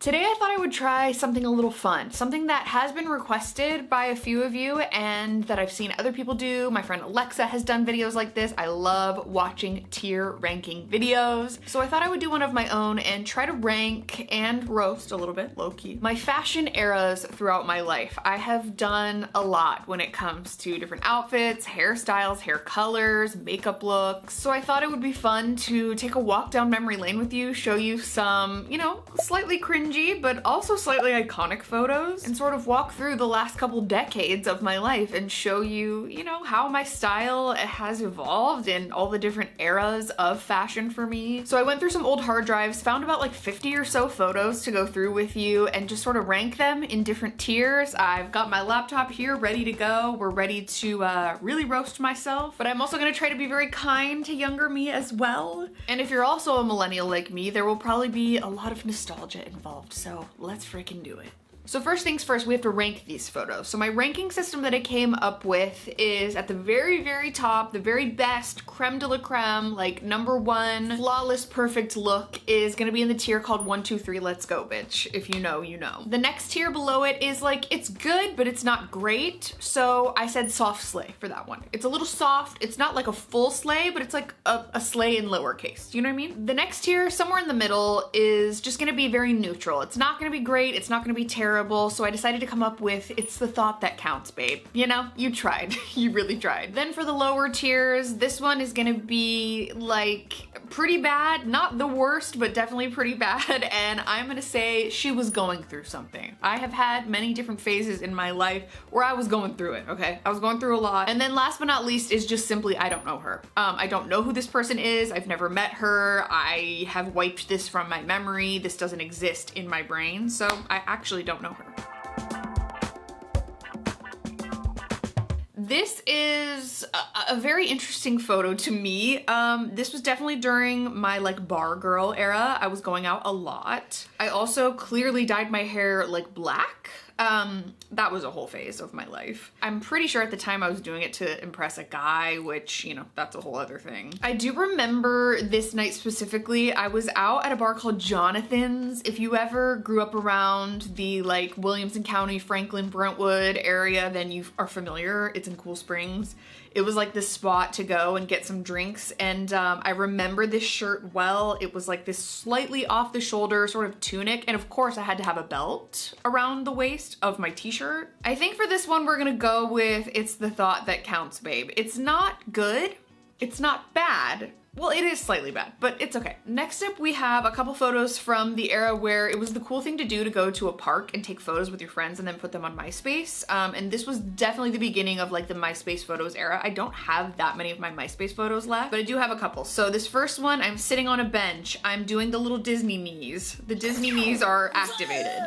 Today I thought I would try something a little fun, something that has been requested by a few of you and that I've seen other people do. My friend Alexa has done videos like this. I love watching tier ranking videos. So I thought I would do one of my own and try to rank and roast a little bit, low-key, my fashion eras throughout my life. I have done a lot when it comes to different outfits, hairstyles, hair colors, makeup looks. So I thought it would be fun to take a walk down memory lane with you, show you some, slightly cringy but also slightly iconic photos and sort of walk through the last couple decades of my life and show you, how my style has evolved in all the different eras of fashion for me. So I went through some old hard drives, found about like 50 or so photos to go through with you and just sort of rank them in different tiers. I've got my laptop here ready to go. We're ready to really roast myself, but I'm also gonna try to be very kind to younger me as well. And if you're also a millennial like me, there will probably be a lot of nostalgia involved. So let's freaking do it. So first things first, we have to rank these photos. So my ranking system that I came up with is at the very, very top, the very best, creme de la creme, like #1, flawless, perfect look is gonna be in the tier called 1, 2, 3, let's go, bitch. If you know, you know. The next tier below it is like, it's good, but it's not great. So I said soft slay for that one. It's a little soft. It's not like a full slay, but it's like a slay in lowercase. Do you know what I mean? The next tier, somewhere in the middle, is just gonna be very neutral. It's not gonna be great. It's not gonna be terrible. So I decided to come up with, it's the thought that counts, babe. You tried. You really tried. Then for the lower tiers, this one is gonna be like pretty bad. Not the worst, but definitely pretty bad. And I'm gonna say she was going through something. I have had many different phases in my life where I was going through it, okay? I was going through a lot. And then last but not least is just simply, I don't know her. I don't know who this person is. I've never met her. I have wiped this from my memory. This doesn't exist in my brain. So I actually don't know her. This is a very interesting photo to me. This was definitely during my like bar girl era. I was going out a lot. I also clearly dyed my hair like black. That was a whole phase of my life. I'm pretty sure at the time I was doing it to impress a guy, which, that's a whole other thing. I do remember this night specifically. I was out at a bar called Jonathan's. If you ever grew up around the like Williamson County, Franklin, Brentwood area, then you are familiar. It's in Cool Springs. It was like this spot to go and get some drinks. And I remember this shirt well. It was like this slightly off the shoulder sort of tunic. And of course I had to have a belt around the waist of my t-shirt. I think for this one, we're gonna go with it's the thought that counts, babe. It's not good. It's not bad. Well, it is slightly bad, but it's okay. Next up, we have a couple photos from the era where it was the cool thing to do to go to a park and take photos with your friends and then put them on Myspace. And this was definitely the beginning of like the Myspace photos era. I don't have that many of my Myspace photos left, but I do have a couple. So this first one, I'm sitting on a bench. I'm doing the little Disney knees. The Disney knees are activated.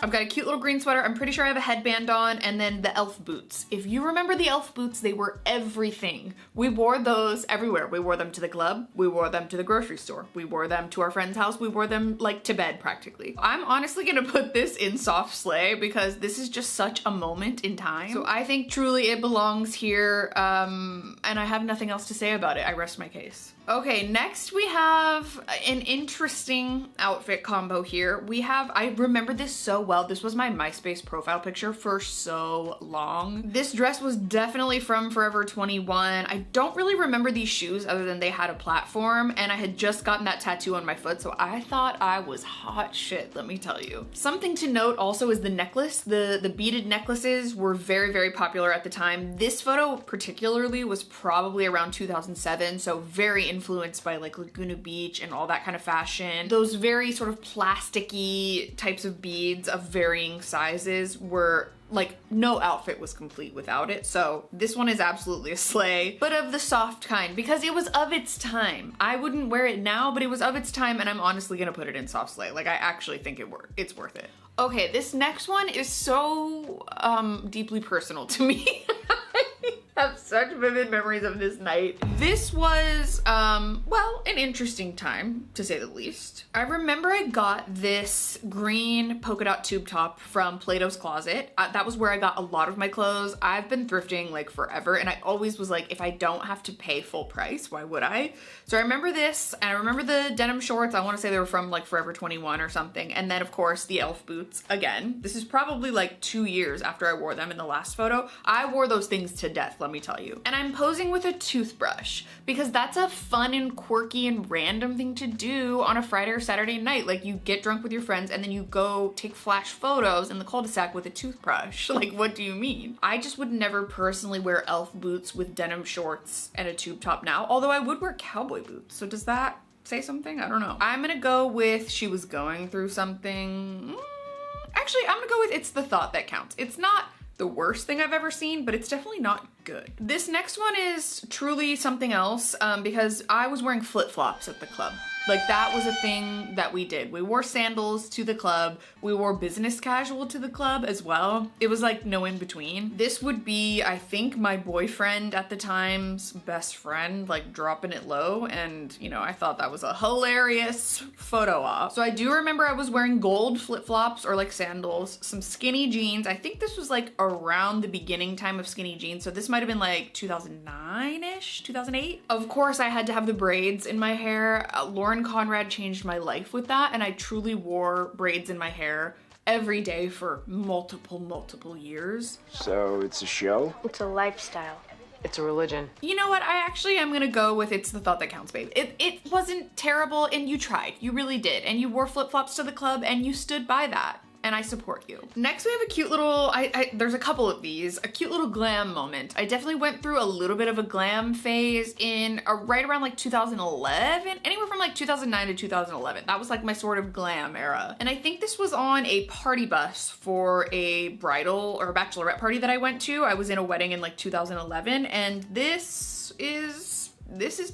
I've got a cute little green sweater. I'm pretty sure I have a headband on, and then the elf boots. If you remember the elf boots, they were everything. We wore those everywhere. We wore them to the club. We wore them to the grocery store. We wore them to our friend's house. We wore them like to bed practically. I'm honestly gonna put this in soft slay because this is just such a moment in time. So I think truly it belongs here, and I have nothing else to say about it. I rest my case. Okay, next we have an interesting outfit combo here. I remember this so well. This was my Myspace profile picture for so long. This dress was definitely from Forever 21. I don't really remember these shoes other than they had a platform, and I had just gotten that tattoo on my foot, so I thought I was hot shit, let me tell you. Something to note also is the necklace. The beaded necklaces were very, very popular at the time. This photo particularly was probably around 2007, so very influenced by like Laguna Beach and all that kind of fashion. Those very sort of plasticky types of beads of varying sizes were like, no outfit was complete without it. So this one is absolutely a slay, but of the soft kind because it was of its time. I wouldn't wear it now, but it was of its time, and I'm honestly gonna put it in soft slay. Like, I actually think it's worth it. Okay, this next one is so deeply personal to me. have such vivid memories of this night. This was, well, an interesting time, to say the least. I remember I got this green polka dot tube top from Plato's Closet. That was where I got a lot of my clothes. I've been thrifting like forever, and I always was like, if I don't have to pay full price, why would I? So I remember this, and I remember the denim shorts. I want to say they were from like Forever 21 or something. And then of course the elf boots again. This is probably like 2 years after I wore them in the last photo. I wore those things to death, let me tell you. And I'm posing with a toothbrush because that's a fun and quirky and random thing to do on a Friday or Saturday night. Like you get drunk with your friends and then you go take flash photos in the cul-de-sac with a toothbrush. Like, what do you mean? I just would never personally wear elf boots with denim shorts and a tube top now, although I would wear cowboy boots. So does that say something? I don't know. I'm gonna go with she was going through something. Actually, I'm gonna go with it's the thought that counts. It's not the worst thing I've ever seen, but it's definitely not good. This next one is truly something else because I was wearing flip-flops at the club. Like that was a thing that we did. We wore sandals to the club. We wore business casual to the club as well. It was like no in between. This would be, I think, my boyfriend at the time's best friend, like dropping it low. And you know, I thought that was a hilarious photo op. So I do remember I was wearing gold flip-flops or like sandals, some skinny jeans. I think this was like around the beginning time of skinny jeans. So this might have been like 2009-ish, 2008. Of course, I had to have the braids in my hair. Lauren Conrad changed my life with that, and I truly wore braids in my hair every day for multiple years. So it's a show? It's a lifestyle. It's a religion. You know what? I actually am gonna go with it's the thought that counts, babe. It wasn't terrible, and you tried. You really did. And you wore flip-flops to the club, and you stood by that. And I support you. Next we have a cute little, there's a couple of these, a cute little glam moment. I definitely went through a little bit of a glam phase in right around like 2011, anywhere from like 2009 to 2011. That was like my sort of glam era. And I think this was on a party bus for a bridal or a bachelorette party that I went to. I was in a wedding in like 2011, and this is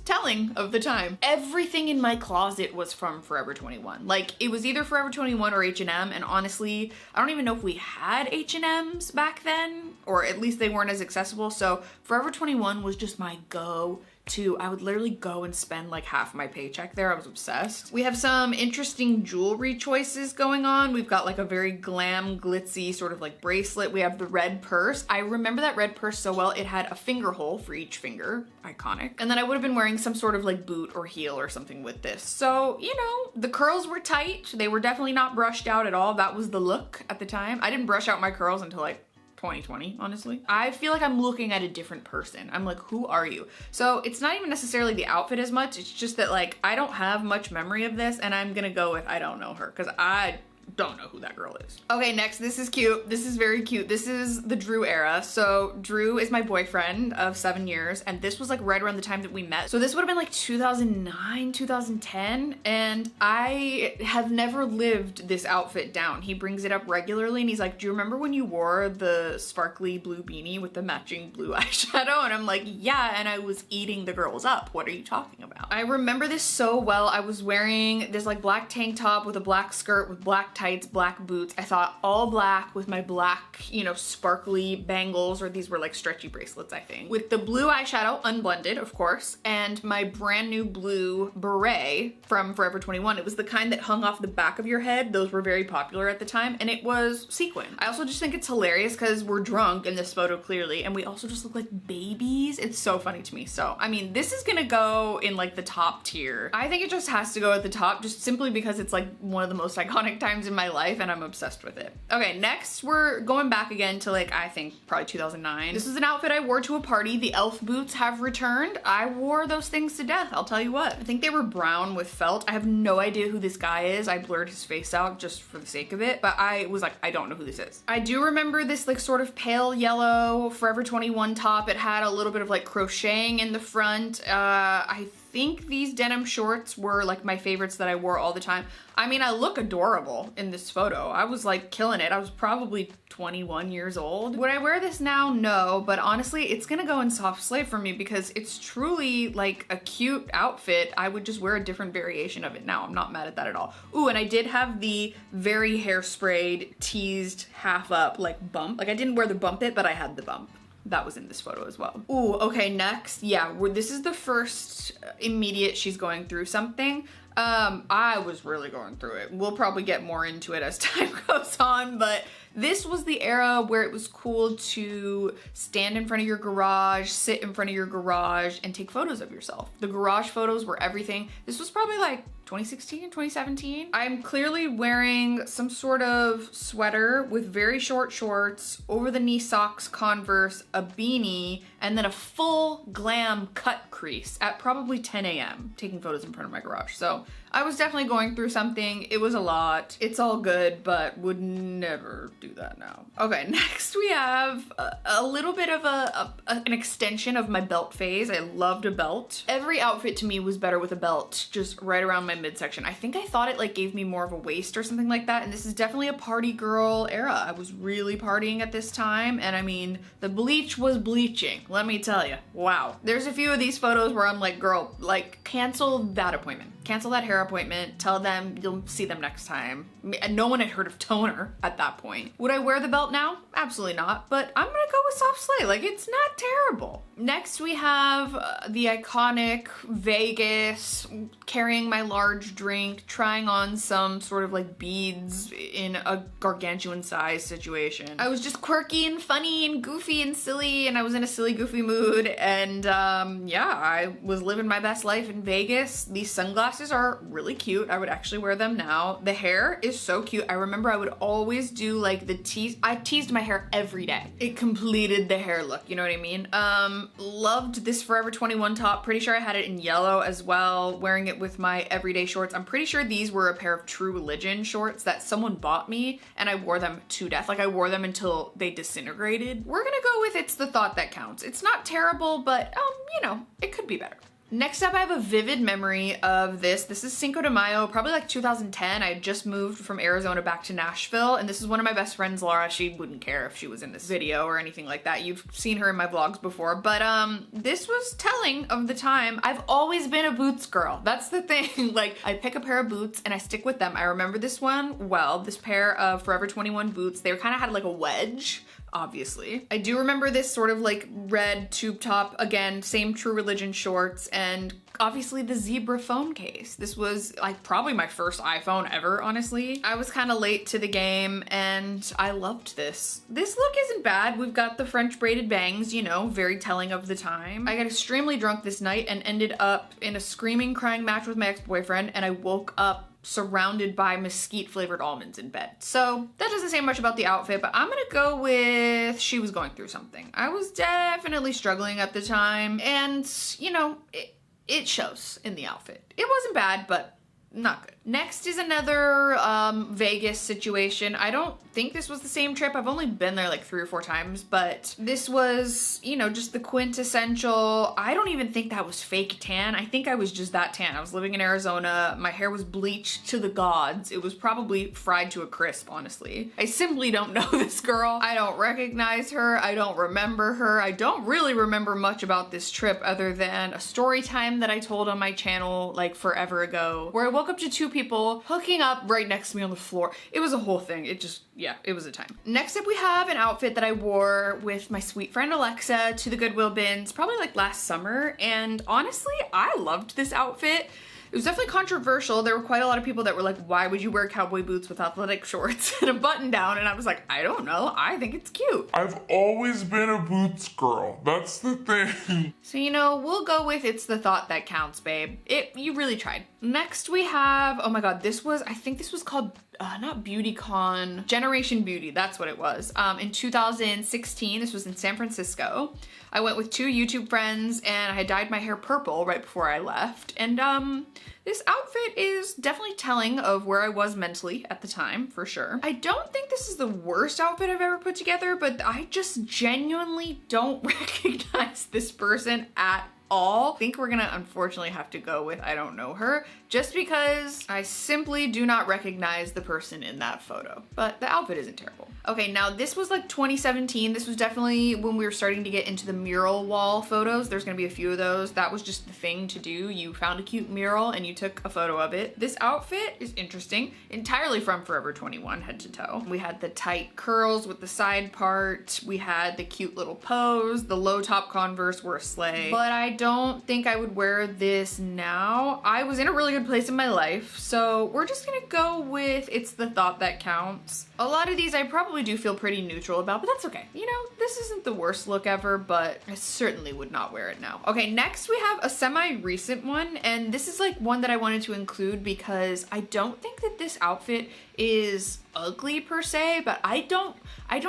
telling of the time. Everything in my closet was from Forever 21. Like it was either Forever 21 or H&M, and honestly, I don't even know if we had H&Ms back then, or at least they weren't as accessible. So Forever 21 was just my go-to. I would literally go and spend like half my paycheck there. I was obsessed. We have some interesting jewelry choices going on. We've got like a very glam, glitzy sort of like bracelet. We have the red purse. I remember that red purse so well. It had a finger hole for each finger. Iconic. And then I would have been wearing some sort of like boot or heel or something with this. So, you know, the curls were tight. They were definitely not brushed out at all. That was the look at the time. I didn't brush out my curls until like 2020, honestly. I feel like I'm looking at a different person. I'm like, who are you? So it's not even necessarily the outfit as much. It's just that like, I don't have much memory of this, and I'm gonna go with I don't know her, because I don't know who that girl is. Okay, next, this is cute. This is very cute. This is the Drew era. So Drew is my boyfriend of 7 years, and this was like right around the time that we met. So this would have been like 2009, 2010, and I have never lived this outfit down. He brings it up regularly, and he's like, do you remember when you wore the sparkly blue beanie with the matching blue eyeshadow? And I'm like, yeah, and I was eating the girls up. What are you talking about? I remember this so well. I was wearing this like black tank top with a black skirt with black tights, black boots. I thought all black with my black, you know, sparkly bangles, or these were like stretchy bracelets, I think. With the blue eyeshadow, unblended, of course, and my brand new blue beret from Forever 21. It was the kind that hung off the back of your head. Those were very popular at the time, and it was sequin. I also just think it's hilarious because we're drunk in this photo clearly, and we also just look like babies. It's so funny to me. So, I mean, this is gonna go in like the top tier. I think it just has to go at the top just simply because it's like one of the most iconic times in my life, and I'm obsessed with it. Okay, next we're going back again to like, I think probably 2009. This is an outfit I wore to a party. The elf boots have returned. I wore those things to death, I'll tell you what. I think they were brown with felt. I have no idea who this guy is. I blurred his face out just for the sake of it, but I was like, I don't know who this is. I do remember this like sort of pale yellow Forever 21 top. It had a little bit of like crocheting in the front. I think these denim shorts were like my favorites that I wore all the time. I mean, I look adorable in this photo. I was like killing it. I was probably 21 years old. Would I wear this now? No, but honestly, it's gonna go in soft slave for me because it's truly like a cute outfit. I would just wear a different variation of it now. I'm not mad at that at all. Ooh, and I did have the very hairsprayed, teased, half up like bump. Like I didn't wear the bump it, but I had the bump. that was in this photo as well. Ooh, okay, next, yeah, this is the first immediate she's going through something. I was really going through it. We'll probably get more into it as time goes on, but this was the era where it was cool to stand in front of your garage, sit in front of your garage, and take photos of yourself. The garage photos were everything. This was probably like 2016, 2017. I'm clearly wearing some sort of sweater with very short shorts, over the knee socks, Converse, a beanie, and then a full glam cut crease at probably 10 a.m. taking photos in front of my garage. So I was definitely going through something. It was a lot. It's all good, but would never do that now. Okay, next we have a little bit of an extension of my belt phase. I loved a belt. Every outfit to me was better with a belt, just right around my midsection. I think I thought it like gave me more of a waist or something like that, and this is definitely a party girl era. I was really partying at this time, and I mean, the bleach was bleaching, let me tell you. Wow. There's a few of these photos where I'm like, girl, like, cancel that appointment. Cancel that hair appointment. Tell them you'll see them next time. No one had heard of toner at that point. Would I wear the belt now? Absolutely not, but I'm gonna go with soft slay. Like, it's not terrible. Next we have the iconic Vegas, carrying my large drink, trying on some sort of like beads in a gargantuan size situation. I was just quirky and funny and goofy and silly, and I was in a silly goofy mood, and yeah, I was living my best life in Vegas. These sunglasses are really cute. I would actually wear them now. The hair is so cute. I remember I would always do like the tease. I teased my hair every day. It completed the hair look, you know what I mean? Loved this Forever 21 top. Pretty sure I had it in yellow as well, wearing it with my everyday shorts. I'm pretty sure these were a pair of True Religion shorts that someone bought me, and I wore them to death. Like, I wore them until they disintegrated. We're gonna go with It's the Thought That Counts. It's not terrible, but you know, it could be better. Next up, I have a vivid memory of this. This is Cinco de Mayo, probably like 2010. I had just moved from Arizona back to Nashville, and this is one of my best friends, Laura. She wouldn't care if she was in this video or anything like that. You've seen her in my vlogs before, but this was telling of the time. I've always been a boots girl. That's the thing. Like, I pick a pair of boots and I stick with them. I remember this one well, this pair of Forever 21 boots. They kind of had like a wedge, obviously. I do remember this sort of like red tube top, again, same True Religion shorts, and obviously the zebra phone case. This was like probably my first iPhone ever, honestly. I was kind of late to the game and I loved this. This look isn't bad. We've got the French braided bangs, you know, very telling of the time. I got extremely drunk this night and ended up in a screaming, crying match with my ex-boyfriend, and I woke up surrounded by mesquite flavored almonds in bed. So that doesn't say much about the outfit, but I'm gonna go with she was going through something. I was definitely struggling at the time, and you know, it shows in the outfit. It wasn't bad, but not good. Next is another Vegas situation. I don't think this was the same trip. I've only been there like 3 or 4 times, but this was, you know, just the quintessential. I don't even think that was fake tan. I think I was just that tan. I was living in Arizona. My hair was bleached to the gods. It was probably fried to a crisp, honestly. I simply don't know this girl. I don't recognize her. I don't remember her. I don't really remember much about this trip other than a story time that I told on my channel like forever ago, where I woke up to 2 people hooking up right next to me on the floor. It was a whole thing. It just, yeah, it was a time. Next up, we have an outfit that I wore with my sweet friend Alexa to the Goodwill bins probably like last summer, and honestly, I loved this outfit. It was definitely controversial. There were quite a lot of people that were like, why would you wear cowboy boots with athletic shorts and a button down? And I was like, I don't know. I think it's cute. I've always been a boots girl. That's the thing. So, you know, we'll go with It's the Thought That Counts, babe. You really tried. Next we have, oh my God, I think this was called, not BeautyCon, Generation Beauty, that's what it was. In 2016, this was in San Francisco. I went with 2 YouTube friends and I had dyed my hair purple right before I left. And this outfit is definitely telling of where I was mentally at the time, for sure. I don't think this is the worst outfit I've ever put together, but I just genuinely don't recognize this person at all. I think we're gonna unfortunately have to go with I don't know her, just because I simply do not recognize the person in that photo. But the outfit isn't terrible. Okay, now this was like 2017. This was definitely when we were starting to get into the mural wall photos. There's gonna be a few of those. That was just the thing to do. You found a cute mural and you took a photo of it. This outfit is interesting, entirely from Forever 21 head to toe. We had the tight curls with the side part. We had the cute little pose. The low top Converse were a slay, but I don't think I would wear this now. I was in a really good place in my life, so we're just gonna go with It's the Thought That Counts. A lot of these I probably do feel pretty neutral about, but that's okay. You know, this isn't the worst look ever, but I certainly would not wear it now. Okay, next we have a semi-recent one, and this is like one that I wanted to include because I don't think that this outfit is ugly per se, but I don't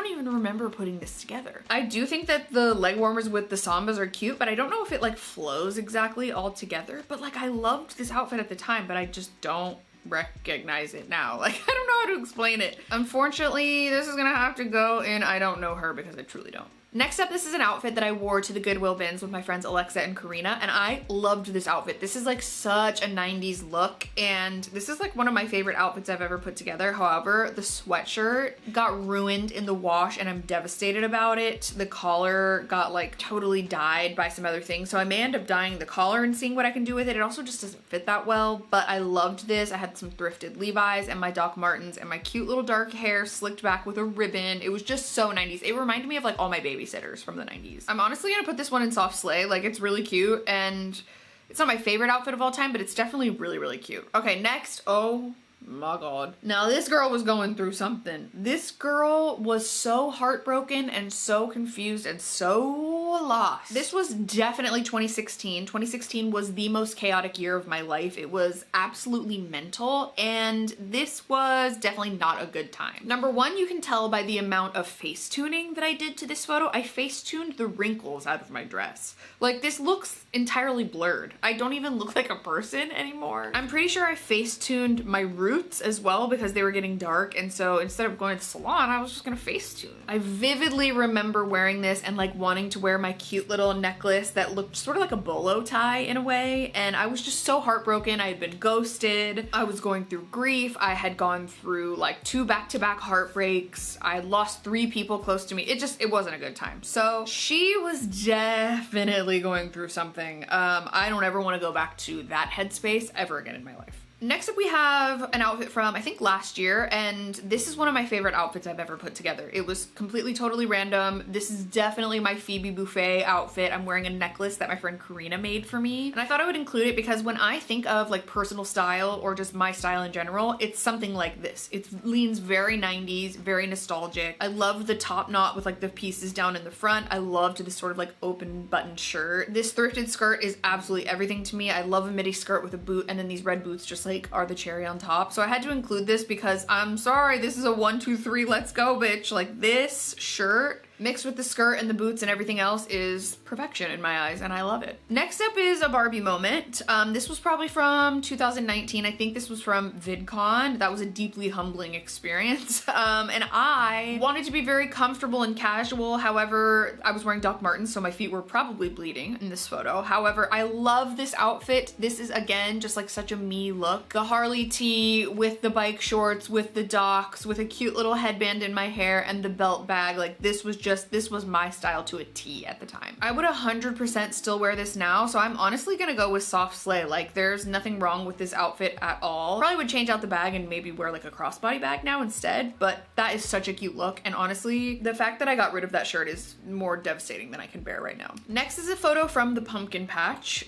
even remember putting this together. I do think that the leg warmers with the sambas are cute, but I don't know if it like flows exactly all together. But like I loved this outfit at the time, but I just don't recognize it now. Like I don't know how to explain it. Unfortunately, this is gonna have to go in I don't know her because I truly don't. Next up, this is an outfit that I wore to the Goodwill bins with my friends Alexa and Karina, and I loved this outfit. This is like such a 90s look, and this is like one of my favorite outfits I've ever put together. However, the sweatshirt got ruined in the wash and I'm devastated about it. The collar got like totally dyed by some other things, so I may end up dyeing the collar and seeing what I can do with it. It also just doesn't fit that well, but I loved this. I had some thrifted Levi's and my Doc Martens and my cute little dark hair slicked back with a ribbon. It was just so 90s. It reminded me of like all my babies from the 90s. I'm honestly gonna put this one in soft slay. Like it's really cute, and it's not my favorite outfit of all time, but it's definitely really, really cute. Okay, next, oh my god. Now this girl was going through something. This girl was so heartbroken and so confused and so lost. This was definitely 2016. 2016 was the most chaotic year of my life. It was absolutely mental, and this was definitely not a good time. Number one, you can tell by the amount of face tuning that I did to this photo. I face tuned the wrinkles out of my dress. Like this looks entirely blurred. I don't even look like a person anymore. I'm pretty sure I face tuned my roots as well because they were getting dark, and so instead of going to the salon, I was just gonna face tune. I vividly remember wearing this and like wanting to wear my cute little necklace that looked sort of like a bolo tie in a way, and I was just so heartbroken. I had been ghosted. I was going through grief. I had gone through like 2 back-to-back heartbreaks. I had lost 3 people close to me. It wasn't a good time. So she was definitely going through something. I don't ever want to go back to that headspace ever again in my life. Next up we have an outfit from I think last year, and this is one of my favorite outfits I've ever put together. It was completely totally random. This is definitely my Phoebe Buffet outfit. I'm wearing a necklace that my friend Karina made for me, and I thought I would include it because when I think of like personal style or just my style in general, it's something like this. It leans very 90s, very nostalgic. I love the top knot with like the pieces down in the front. I loved this sort of like open button shirt. This thrifted skirt is absolutely everything to me. I love a midi skirt with a boot, and then these red boots just like are the cherry on top. So I had to include this because I'm sorry, this is a 1, 2, 3, let's go, bitch. Like this shirt mixed with the skirt and the boots and everything else is perfection in my eyes, and I love it. Next up is a Barbie moment. This was probably from 2019. I think this was from VidCon. That was a deeply humbling experience. And I wanted to be very comfortable and casual. However, I was wearing Doc Martens, so my feet were probably bleeding in this photo. However, I love this outfit. This is again just like such a me look. The Harley tee with the bike shorts, with the Docs, with a cute little headband in my hair and the belt bag. Like this was my style to a T at the time. I would 100% still wear this now, so I'm honestly gonna go with soft slay. Like there's nothing wrong with this outfit at all. Probably would change out the bag and maybe wear like a crossbody bag now instead, but that is such a cute look, and honestly the fact that I got rid of that shirt is more devastating than I can bear right now. Next is a photo from the pumpkin patch.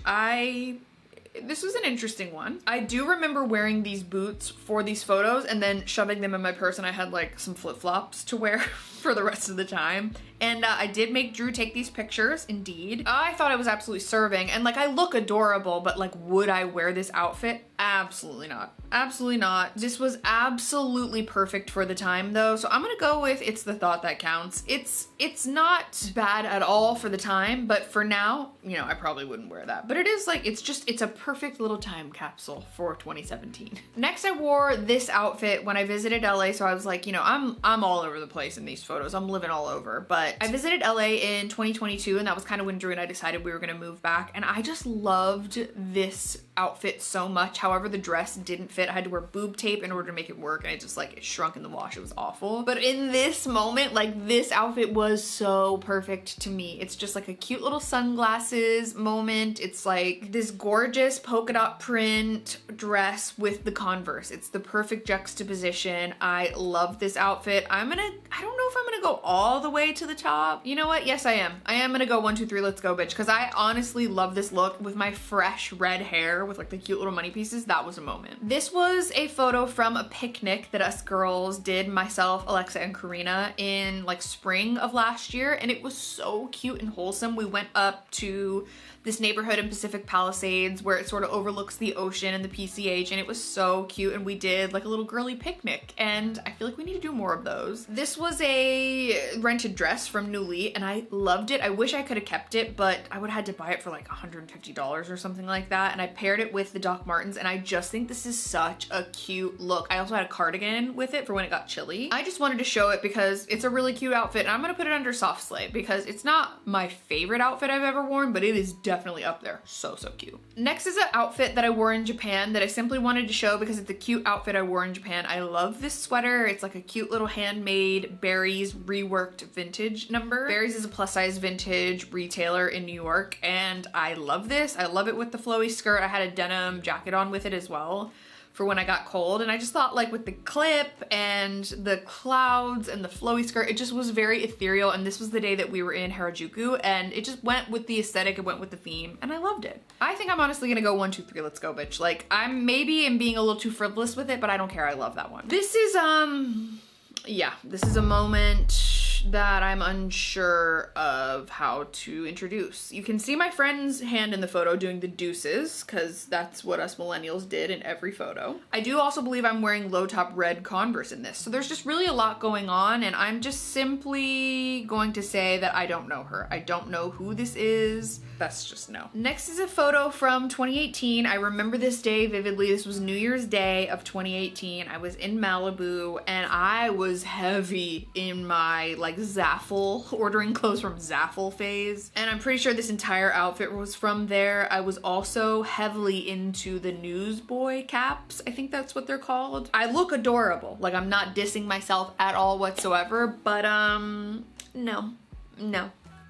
This was an interesting one. I do remember wearing these boots for these photos and then shoving them in my purse, and I had like some flip-flops to wear for the rest of the time. And I did make Drew take these pictures, indeed. I thought I was absolutely serving, and like I look adorable, but like would I wear this outfit? Absolutely not. Absolutely not. This was absolutely perfect for the time though, so I'm gonna go with It's the Thought That Counts. It's not bad at all for the time, but for now, you know, I probably wouldn't wear that. But it is like, it's a perfect little time capsule for 2017. Next, I wore this outfit when I visited LA, so I was like, you know, I'm all over the place in these photos. I'm living all over, but outfit. I visited LA in 2022, and that was kind of when Drew and I decided we were gonna move back, and I just loved this outfit so much. However, the dress didn't fit. I had to wear boob tape in order to make it work, and it just like, it shrunk in the wash. It was awful. But in this moment, like, this outfit was so perfect to me. It's just like a cute little sunglasses moment. It's like this gorgeous polka dot print dress with the Converse. It's the perfect juxtaposition. I love this outfit. I don't know if I'm gonna go all the way to the top. You know what? Yes, I am. I am gonna go 1, 2, 3, let's go, bitch. Because I honestly love this look with my fresh red hair with like the cute little money pieces. That was a moment. This was a photo from a picnic that us girls did, myself, Alexa, and Karina, in like spring of last year. And it was so cute and wholesome. We went up to this neighborhood in Pacific Palisades where it sort of overlooks the ocean and the PCH, and it was so cute, and we did like a little girly picnic, and I feel like we need to do more of those. This was a rented dress from Newly, and I loved it. I wish I could have kept it, but I would have had to buy it for like $150 or something like that, and I paired it with the Doc Martens, and I just think this is such a cute look. I also had a cardigan with it for when it got chilly. I just wanted to show it because it's a really cute outfit, and I'm gonna put it under soft slay because it's not my favorite outfit I've ever worn, but it is definitely up there. So cute. Next is an outfit that I wore in Japan that I simply wanted to show because it's a cute outfit I wore in Japan. I love this sweater. It's like a cute little handmade Barry's reworked vintage number. Barry's is a plus size vintage retailer in New York, and I love this. I love it with the flowy skirt. I had a denim jacket on with it as well for when I got cold, and I just thought like with the clip and the clouds and the flowy skirt, it just was very ethereal, and this was the day that we were in Harajuku, and it just went with the aesthetic, it went with the theme, and I loved it. I think I'm honestly gonna go 1, 2, 3, let's go, bitch. Like, I'm maybe being a little too frivolous with it, but I don't care, I love that one. This is, yeah, this is a moment that I'm unsure of how to introduce. You can see my friend's hand in the photo doing the deuces, because that's what us millennials did in every photo. I do also believe I'm wearing low top red Converse in this, so there's just really a lot going on, and I'm just simply going to say that I don't know her. I don't know who this is. That's just no. Next is a photo from 2018. I remember this day vividly. This was New Year's Day of 2018. I was in Malibu, and I was heavy in my like Zaful, ordering clothes from Zaful phase. And I'm pretty sure this entire outfit was from there. I was also heavily into the newsboy caps. I think that's what they're called. I look adorable. Like, I'm not dissing myself at all whatsoever, but no.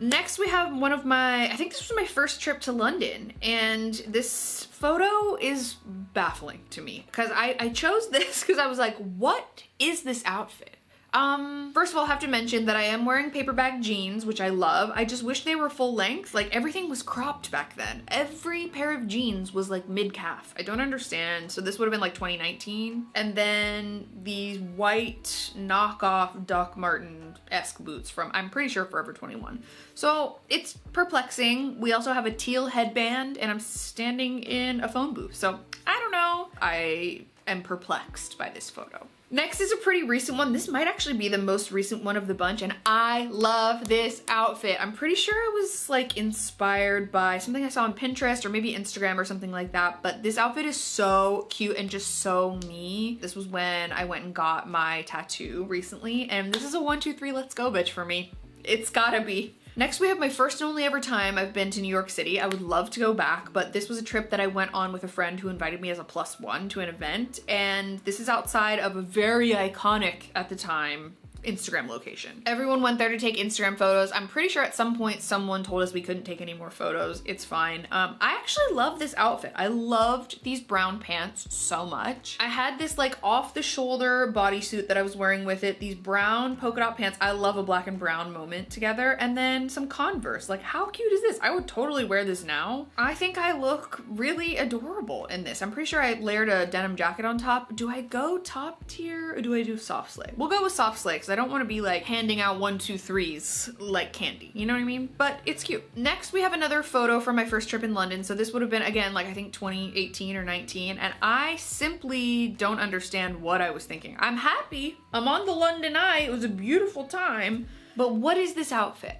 Next we have one of my, I think this was my first trip to London, and this photo is baffling to me because I chose this because I was like, what is this outfit? First of all, I have to mention that I am wearing paper bag jeans, which I love. I just wish they were full length. Like, everything was cropped back then. Every pair of jeans was like mid-calf. I don't understand. So this would have been like 2019. And then these white knockoff Doc Marten-esque boots from, I'm pretty sure, Forever 21. So it's perplexing. We also have a teal headband, and I'm standing in a phone booth. So I don't know. I am perplexed by this photo. Next is a pretty recent one. This might actually be the most recent one of the bunch, and I love this outfit. I'm pretty sure it was like inspired by something I saw on Pinterest or maybe Instagram or something like that, but this outfit is so cute and just so me. This was when I went and got my tattoo recently, and this is a 1, 2, 3, let's go, bitch for me. It's gotta be. Next, we have my first and only ever time I've been to New York City. I would love to go back, but this was a trip that I went on with a friend who invited me as a +1 to an event, and this is outside of a very iconic, at the time, Instagram location. Everyone went there to take Instagram photos. I'm pretty sure at some point someone told us we couldn't take any more photos. It's fine. I actually love this outfit. I loved these brown pants so much. I had this like off the shoulder bodysuit that I was wearing with it, these brown polka dot pants. I love a black and brown moment together, and then some Converse. Like, how cute is this? I would totally wear this now. I think I look really adorable in this. I'm pretty sure I layered a denim jacket on top. Do I go top tier or do I do soft slay? We'll go with soft slay because I don't want to be like handing out 1, 2, 3s like candy, you know what I mean? But it's cute. Next, we have another photo from my first trip in London. So this would have been, again, like I think 2018 or 19, and I simply don't understand what I was thinking. I'm happy. I'm on the London Eye. It was a beautiful time. But what is this outfit?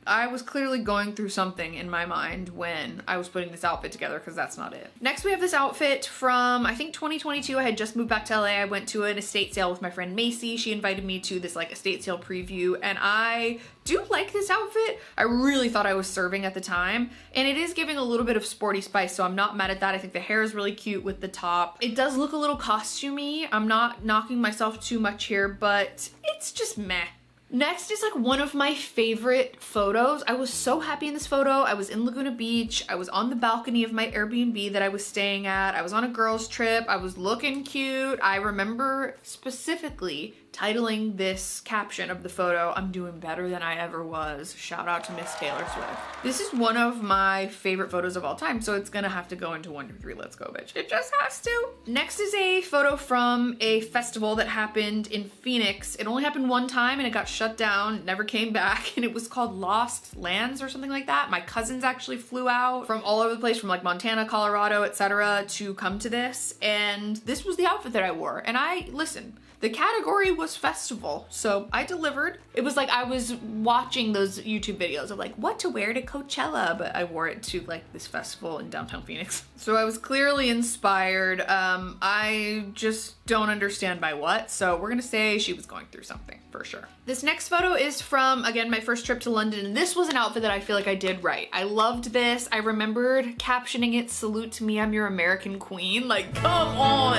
I was clearly going through something in my mind when I was putting this outfit together, because that's not it. Next we have this outfit from, I think 2022. I had just moved back to LA. I went to an estate sale with my friend Macy. She invited me to this like estate sale preview, and I do like this outfit. I really thought I was serving at the time, and it is giving a little bit of sporty spice, so I'm not mad at that. I think the hair is really cute with the top. It does look a little costumey. I'm not knocking myself too much here, but it's just meh. Next is like one of my favorite photos. I was so happy in this photo. I was in Laguna Beach. I was on the balcony of my Airbnb that I was staying at. I was on a girls trip. I was looking cute. I remember specifically titling this caption of the photo, "I'm doing better than I ever was. Shout out to Miss Taylor Swift." This is one of my favorite photos of all time, so it's gonna have to go into 1, 2, 3, let's go, bitch. It just has to. Next is a photo from a festival that happened in Phoenix. It only happened one time and it got shut down, never came back, and it was called Lost Lands or something like that. My cousins actually flew out from all over the place, from like Montana, Colorado, etc., to come to this, and this was the outfit that I wore. And listen, the category was festival, so I delivered. It was like I was watching those YouTube videos of like what to wear to Coachella, but I wore it to like this festival in downtown Phoenix. So I was clearly inspired. I just don't understand by what, so we're gonna say she was going through something for sure. This next photo is from, again, my first trip to London, and this was an outfit that I feel like I did right. I loved this. I remembered captioning it, "Salute to me, I'm your American queen." Like, come on.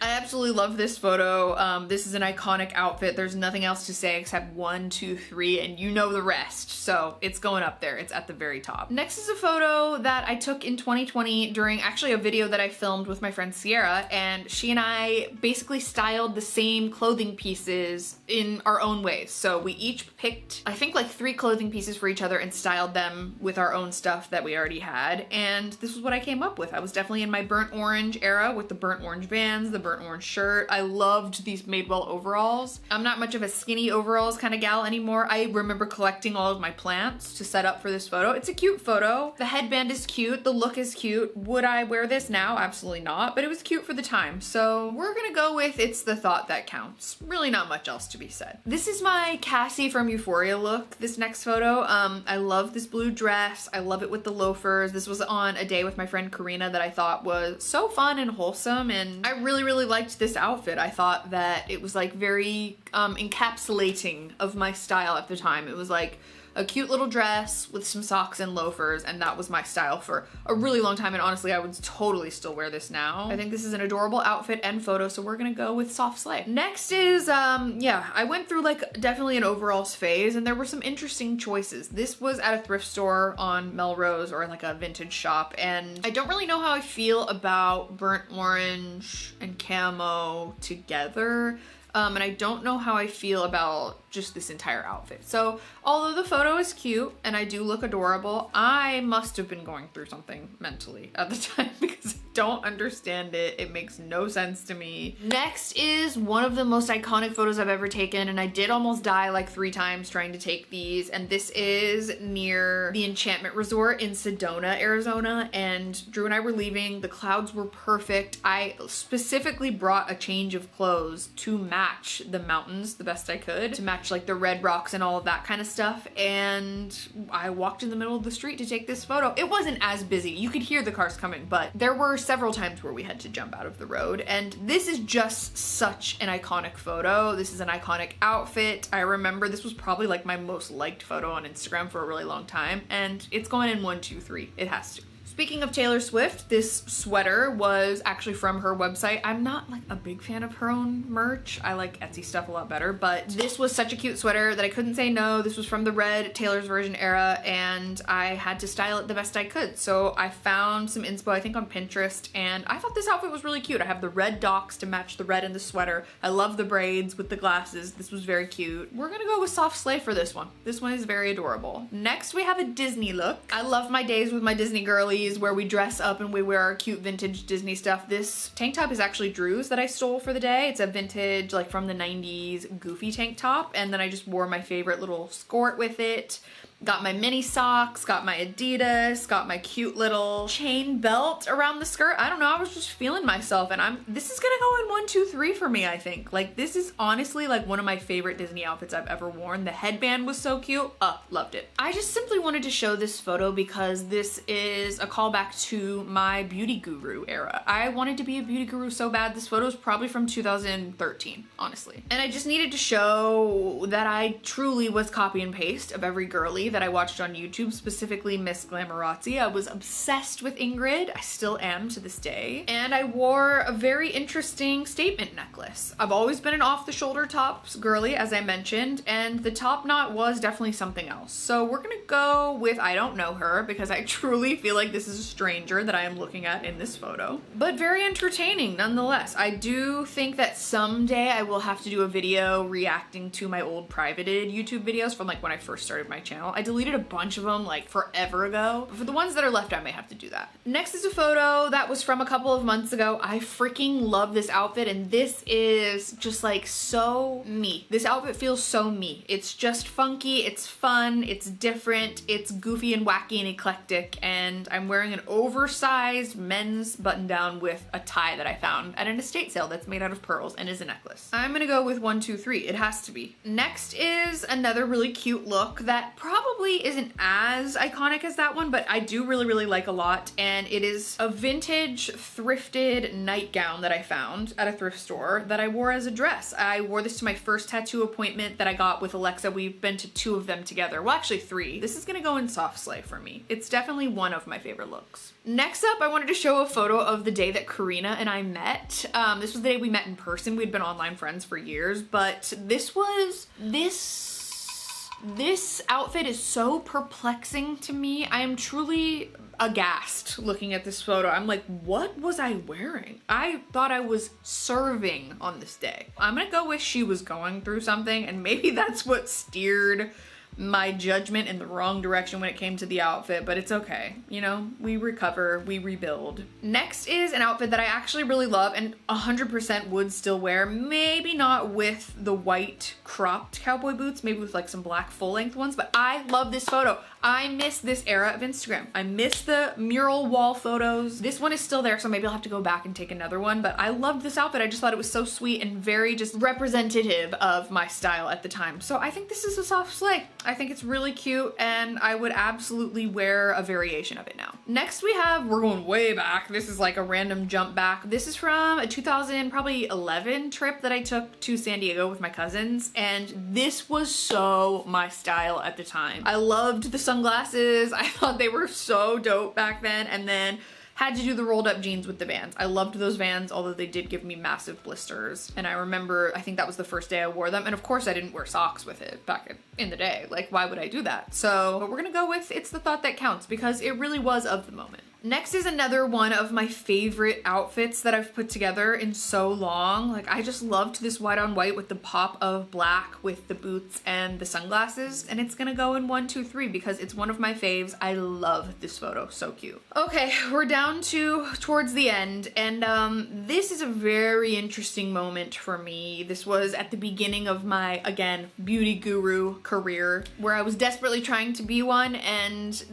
I absolutely love this photo. This is an iconic outfit. There's nothing else to say except 1, 2, 3, and you know the rest. So it's going up there. It's at the very top. Next is a photo that I took in 2020 during actually a video that I filmed with my friend Sierra, and she and I basically styled the same clothing pieces in our own ways. So we each picked, I think, like 3 clothing pieces for each other and styled them with our own stuff that we already had. And this was what I came up with. I was definitely in my burnt orange era with the burnt orange Vans, the burnt orange shirt. I loved these Madewell overalls. I'm not much of a skinny overalls kind of gal anymore. I remember collecting all of my plants to set up for this photo. It's a cute photo. The headband is cute. The look is cute. Would I wear this now? Absolutely not, but it was cute for the time. So we're gonna go with it's the thought that counts. Really not much else to be said. This is my Cassie from Euphoria look, this next photo. I love this blue dress. I love it with the loafers. This was on a day with my friend Karina that I thought was so fun and wholesome, and I really, really liked this outfit. I thought that it was like very encapsulating of my style at the time. It was like a cute little dress with some socks and loafers, and that was my style for a really long time, and honestly I would totally still wear this now. I think this is an adorable outfit and photo, so we're gonna go with soft slay. Next is, yeah, I went through like definitely an overalls phase, and there were some interesting choices. This was at a thrift store on Melrose, or like a vintage shop, and I don't really know how I feel about burnt orange and camo together. And I don't know how I feel about just this entire outfit. So although the photo is cute and I do look adorable, I must have been going through something mentally at the time because I don't understand it. It makes no sense to me. Next is one of the most iconic photos I've ever taken, and I did almost die like 3 times trying to take these, and this is near the Enchantment Resort in Sedona, Arizona, and Drew and I were leaving. The clouds were perfect. I specifically brought a change of clothes to match the mountains the best I could, to match like the red rocks and all of that kind of stuff, and I walked in the middle of the street to take this photo. It wasn't as busy. You could hear the cars coming, but there were several times where we had to jump out of the road, and this is just such an iconic photo. This is an iconic outfit. I remember this was probably like my most liked photo on Instagram for a really long time, and it's going in 1, 2, 3. It has to. Speaking of Taylor Swift, this sweater was actually from her website. I'm not like a big fan of her own merch. I like Etsy stuff a lot better, but this was such a cute sweater that I couldn't say no. This was from the red Taylor's version era, and I had to style it the best I could. So I found some inspo, I think on Pinterest, and I thought this outfit was really cute. I have the red docks to match the red in the sweater. I love the braids with the glasses. This was very cute. We're gonna go with soft slay for this one. This one is very adorable. Next, we have a Disney look. I love my days with my Disney girlies where we dress up and we wear our cute vintage Disney stuff. This tank top is actually Drew's that I stole for the day. It's a vintage, like from the 90s, goofy tank top, and then I just wore my favorite little skirt with it. Got my mini socks, got my Adidas, got my cute little chain belt around the skirt. I don't know, I was just feeling myself, and this is gonna go in 1, 2, 3 for me, I think. Like, this is honestly like one of my favorite Disney outfits I've ever worn. The headband was so cute. Loved it. I just simply wanted to show this photo because this is a callback to my beauty guru era. I wanted to be a beauty guru so bad. This photo is probably from 2013, honestly. And I just needed to show that I truly was copy and paste of every girly that I watched on YouTube, specifically Miss Glamorazzi. I was obsessed with Ingrid. I still am to this day. And I wore a very interesting statement necklace. I've always been an off-the-shoulder tops girly, as I mentioned, and the top knot was definitely something else. So we're gonna go with I don't know her because I truly feel like this is a stranger that I am looking at in this photo. But very entertaining nonetheless. I do think that someday I will have to do a video reacting to my old privated YouTube videos from like when I first started my channel. I deleted a bunch of them like forever ago, but for the ones that are left I may have to do that. Next is a photo that was from a couple of months ago. I freaking love this outfit, and this is just like so me. This outfit feels so me. It's just funky, it's fun, it's different, it's goofy and wacky and eclectic, and I'm wearing an oversized men's button down with a tie that I found at an estate sale that's made out of pearls and is a necklace. I'm gonna go with 1, 2, 3. It has to be. Next is another really cute look that probably isn't as iconic as that one, but I do really like a lot, and it is a vintage thrifted nightgown that I found at a thrift store that I wore as a dress. I wore this to my first tattoo appointment that I got with Alexa. We've been to 2 of them together. Well, actually 3. This is gonna go in soft slay for me. It's definitely one of my favorite looks. Next up, I wanted to show a photo of the day that Karina and I met. This was the day we met in person. We'd been online friends for years, but this outfit is so perplexing to me. I am truly aghast looking at this photo. I'm like, what was I wearing? I thought I was serving on this day. I'm gonna go with she was going through something, and maybe that's what steered my judgment in the wrong direction when it came to the outfit, but it's okay. You know, we recover, we rebuild. Next is an outfit that I actually really love and 100% would still wear. Maybe not with the white cropped cowboy boots, maybe with like some black full-length ones, but I love this photo. I miss this era of Instagram. I miss the mural wall photos. This one is still there, so maybe I'll have to go back and take another one, but I loved this outfit. I just thought it was so sweet and very just representative of my style at the time. So I think this is a soft slay. I think it's really cute, and I would absolutely wear a variation of it now. Next we're going way back. This is like a random jump back. This is from a 2011 trip that I took to San Diego with my cousins, and this was so my style at the time. I loved the sunglasses. I thought they were so dope back then, and then had to do the rolled up jeans with the Vans. I loved those Vans, although they did give me massive blisters. And I remember, I think that was the first day I wore them. And of course I didn't wear socks with it back in the day. Like, why would I do that? So, but we're gonna go with it's the thought that counts because it really was of the moment. Next is another one of my favorite outfits that I've put together in so long. Like, I just loved this white on white with the pop of black with the boots and the sunglasses, and it's gonna go in 1, 2, 3 because it's one of my faves. I love this photo, so cute. Okay, we're down to towards the end, and this is a very interesting moment for me. This was at the beginning of my, again, beauty guru career, where I was desperately trying to be one, and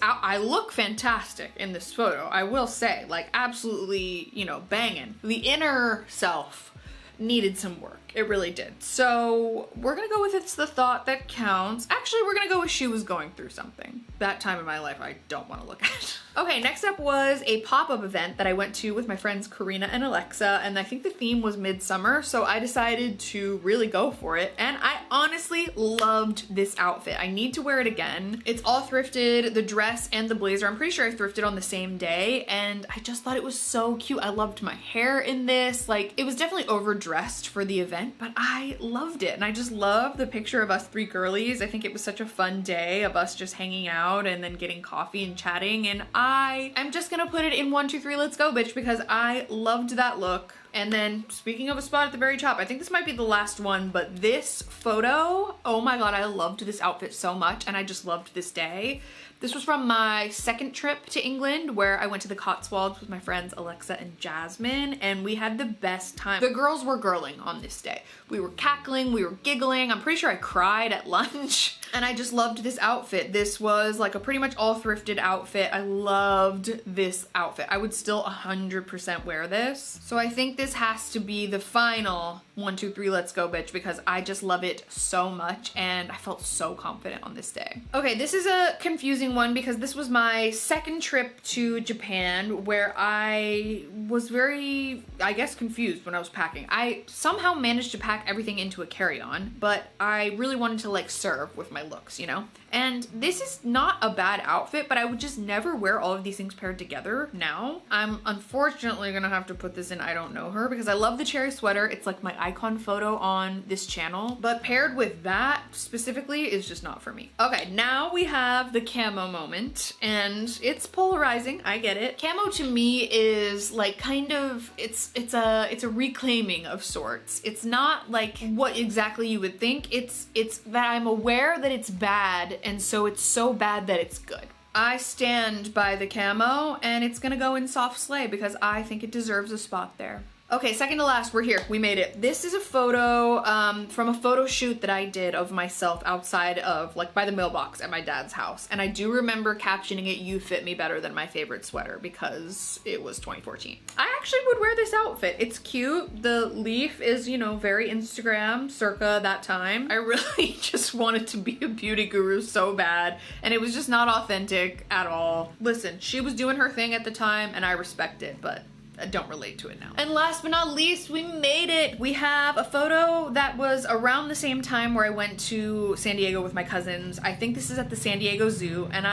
I look fantastic in this photo, I will say, like absolutely, you know, banging. The inner self needed some work. It really did. So we're gonna go with it's the thought that counts. Actually, we're gonna go with she was going through something. That time in my life I don't want to look at. Okay, next up was a pop-up event that I went to with my friends Karina and Alexa, and I think the theme was midsummer, so I decided to really go for it, and I honestly loved this outfit. I need to wear it again. It's all thrifted, the dress and the blazer. I'm pretty sure I thrifted on the same day, and I just thought it was so cute. I loved my hair in this. Like, it was definitely overdressed for the event, but I loved it, and I just love the picture of us 3 girlies. I think it was such a fun day of us just hanging out and then getting coffee and chatting, and I'm just gonna put it in 1, 2, 3, let's go, bitch, because I loved that look. And then speaking of a spot at the very top, I think this might be the last one, but this photo, oh my God, I loved this outfit so much and I just loved this day. This was from my second trip to England where I went to the Cotswolds with my friends Alexa and Jasmine, and we had the best time. The girls were girling on this day. We were cackling, we were giggling. I'm pretty sure I cried at lunch. And I just loved this outfit. This was like a pretty much all thrifted outfit. I loved this outfit. I would still 100% wear this. So I think this has to be the final 1, 2, 3, let's go bitch, because I just love it so much and I felt so confident on this day. Okay, this is a confusing one because this was my second trip to Japan where I was very, I guess, confused when I was packing. I somehow managed to pack everything into a carry-on, but I really wanted to like serve with my looks, you know? And this is not a bad outfit, but I would just never wear all of these things paired together now. I'm unfortunately gonna have to put this in I Don't Know Her because I love the cherry sweater. It's like my icon photo on this channel, but paired with that specifically is just not for me. Okay, now we have the camo moment, and it's polarizing, I get it. Camo to me is like kind of, it's a reclaiming of sorts. It's not like what exactly you would think. It's that I'm aware that it's bad, and so it's so bad that it's good. I stand by the camo, and it's gonna go in soft slay because I think it deserves a spot there. Okay, second to last, we're here. We made it. This is a photo from a photo shoot that I did of myself outside of, like, by the mailbox at my dad's house. And I do remember captioning it, "You fit me better than my favorite sweater," because it was 2014. I actually would wear this outfit. It's cute. The leaf is, you know, very Instagram circa that time. I really just wanted to be a beauty guru so bad, and it was just not authentic at all. Listen, she was doing her thing at the time, and I respect it, but I don't relate to it now. And last but not least, we made it. We have a photo that was around the same time where I went to San Diego with my cousins. I think this is at the San Diego Zoo, and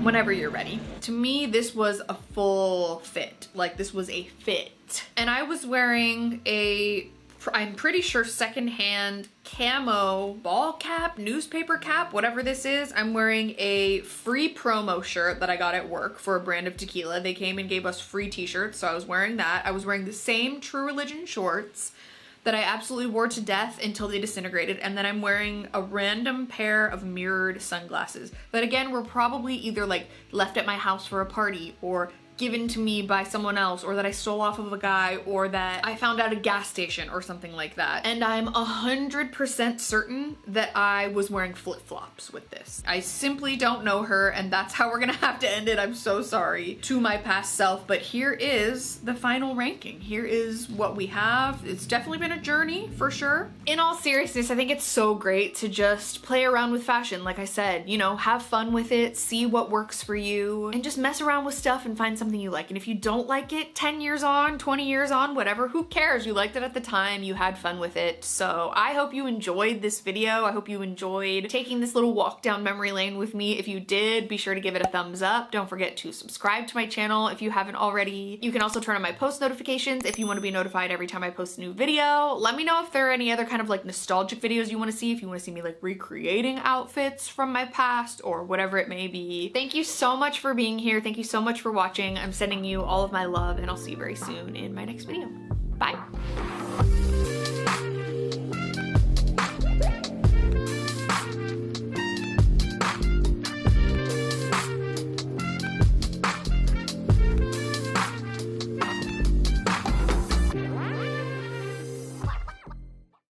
whenever you're ready. To me, this was a full fit. Like, this was a fit. And I was wearing I'm pretty sure secondhand camo ball cap, newspaper cap, whatever this is. I'm wearing a free promo shirt that I got at work for a brand of tequila. They came and gave us free t-shirts, so I was wearing that. I was wearing the same True Religion shorts that I absolutely wore to death until they disintegrated, and then I'm wearing a random pair of mirrored sunglasses that again were probably either like left at my house for a party or given to me by someone else, or that I stole off of a guy, or that I found at a gas station or something like that. And I'm 100% certain that I was wearing flip-flops with this. I simply don't know her, and that's how we're gonna have to end it. I'm so sorry to my past self, but here is the final ranking. Here is what we have. It's definitely been a journey for sure. In all seriousness, I think it's so great to just play around with fashion. Like I said, you know, have fun with it, see what works for you, and just mess around with stuff and find something you like. And if you don't like it 10 years on, 20 years on, whatever, who cares? You liked it at the time, you had fun with it. So I hope you enjoyed this video. I hope you enjoyed taking this little walk down memory lane with me. If you did, be sure to give it a thumbs up. Don't forget to subscribe to my channel if you haven't already. You can also turn on my post notifications if you want to be notified every time I post a new video. Let me know if there are any other kind of like nostalgic videos you want to see, if you want to see me like recreating outfits from my past or whatever it may be. Thank you so much for being here. Thank you so much for watching. I'm sending you all of my love, and I'll see you very soon in my next video. Bye.